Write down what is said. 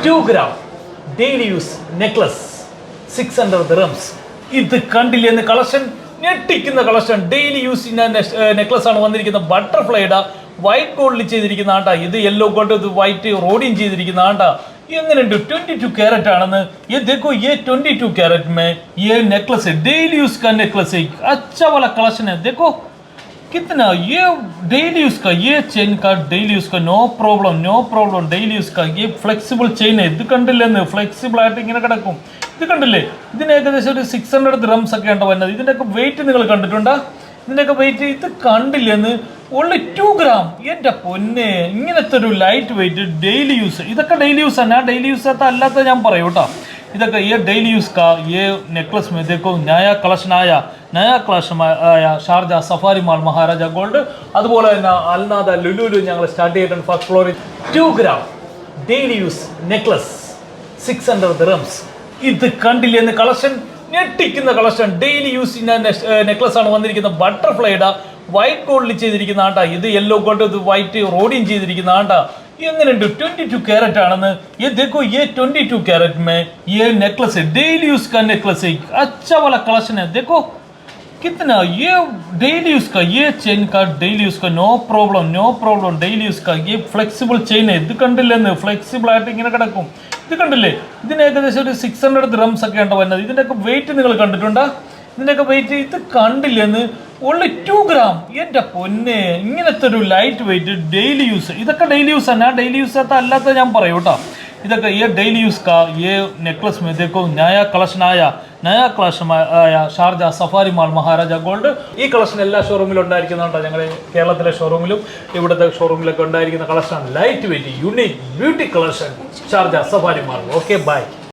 2 gram daily use necklace 600 dirhams. ഇത് കണ്ടില്ലെന്ന് collection ഞെട്ടിക്കുന്ന കളക്ഷൻ ഡെയിലി യൂസ് നെക്ലസ് ആണ് വന്നിരിക്കുന്നത്. ബട്ടർഫ്ലൈയുടെ വൈറ്റ് ഗോൾഡിൽ ചെയ്തിരിക്കുന്ന ആണ്ടാ. ഇത് യെല്ലോ ഗോൾഡ്, ഇത് വൈറ്റ് റോഡിയും ചെയ്തിരിക്കുന്ന ആണ്ടാ. എങ്ങനെയുണ്ട്? 22 कैरेट ആണെന്ന്. ये देखो ये 22 कैरेट में ये नेकलेस है, डेली यूज का नेकलेस है. अच्छा वाला कलेक्शन है. देखो कितना ये डेली यूज का, ये चेन का डेली यूज का, नो प्रॉब्लम डेली यूज का. ये ഫ്ലെക്സിബിൾ ചെയിൻ. ഇത് കണ്ടില്ലെന്ന് ഫ്ലെക്സിബിൾ ആയിട്ട് ഇങ്ങനെ കിടക്കും. ഇത് കണ്ടില്ലേ? ഇതിന് ഏകദേശം ഒരു 600 dirhams ഒക്കെ ഉണ്ട് വരുന്നത്. ഇതിൻ്റെയൊക്കെ വെയിറ്റ് നിങ്ങൾ കണ്ടിട്ടുണ്ടോ? ഇതിൻ്റെയൊക്കെ വെയിറ്റ് ഇത് കണ്ടില്ലെന്ന്. Only 2 gram. എൻ്റെ പൊന്നെ, ഇങ്ങനത്തെ ഒരു ലൈറ്റ് വെയിറ്റ് ഡെയിലി യൂസ്. ഇതൊക്കെ ഡെയിലി യൂസ് ആണ്. ഡെയിലി യൂസ് അല്ലാത്ത ഞാൻ പറയൂ കേട്ടോ. ഇതൊക്കെ ये डेली यूज का ये नेकलेस में देखो नया कलेक्शन आया Sharjah Safari mall Maharaja gold. അതുപോലെ തന്നെ അൽനാദ ലുലുലു ഞങ്ങൾ സ്റ്റാർട്ട് ചെയ്തിട്ടുണ്ട് ഫസ്റ്റ് ഫ്ലോറിൽ. 2 gram daily use necklace 600 dirhams. ഇത് കണ്ടില്ലെന്ന് കളക്ഷൻ ഞെട്ടിക്കുന്ന കളക്ഷൻ ഡെയിലി യൂസ് നെക്ലസ് ആണ് വന്നിരിക്കുന്നത്. ബട്ടർഫ്ലൈയുടെ വൈറ്റ് ഗോൾഡിൽ ചെയ്തിരിക്കുന്ന ആണ്ടാ. ഇത് യെല്ലോ ഗോൾഡ്, ഇത് വൈറ്റ് റോഡിയും ചെയ്തിരിക്കുന്ന ആണ്ടാ. എങ്ങനെയുണ്ട്? 22 कैरेट ആണെന്ന്. ये देखो ये 22 कैरेट में ये नेकलेस है, डेली यूज का नेकलेस है. अच्छा वाला कलेक्शन है. देखो कितना ये डेली यूज का, ये चेन का डेली यूज का, नो प्रॉब्लम डेली यूज का. ये ഫ്ലെക്സിബിൾ ചെയിൻ. ഇത് കണ്ടില്ലെന്ന് ഫ്ലെക്സിബിൾ ആയിട്ട് ഇങ്ങനെ കിടക്കും. ഇത് കണ്ടില്ലേ? ഇതിന് ഏകദേശം ഒരു 600 dirhams ഒക്കെ ഉണ്ട് വരുന്നത്. ഇതിൻ്റെയൊക്കെ വെയിറ്റ് നിങ്ങൾ കണ്ടിട്ടുണ്ടോ? ഇതിൻ്റെയൊക്കെ വെയിറ്റ് ഇത് കണ്ടില്ലെന്ന്. Only 2 gram. എൻ്റെ പൊന്നെ, ഇങ്ങനത്തെ ഒരു ലൈറ്റ് വെയിറ്റ് ഡെയിലി യൂസ്. ഇതൊക്കെ ഡെയിലി യൂസ് ആണ്. ഡെയിലി യൂസ് അല്ലാത്ത ഞാൻ പറയൂ കേട്ടോ. ഇതൊക്കെ ये डेली यूज का ये नेकलेस में देखो नया कलेक्शन आया Sharjah Safari mall Maharaja gold. ഈ കളക്ഷൻ എല്ലാ ഷോറൂമിലും ഉണ്ടായിരിക്കുന്നുണ്ടോ? ഞങ്ങൾ കേരളത്തിലെ ഷോറൂമിലും ഇവിടുത്തെ ഷോറൂമിലൊക്കെ ഉണ്ടായിരിക്കുന്ന collection. Light weight unique beauty collection Sharjah Safari mall. Okay, by.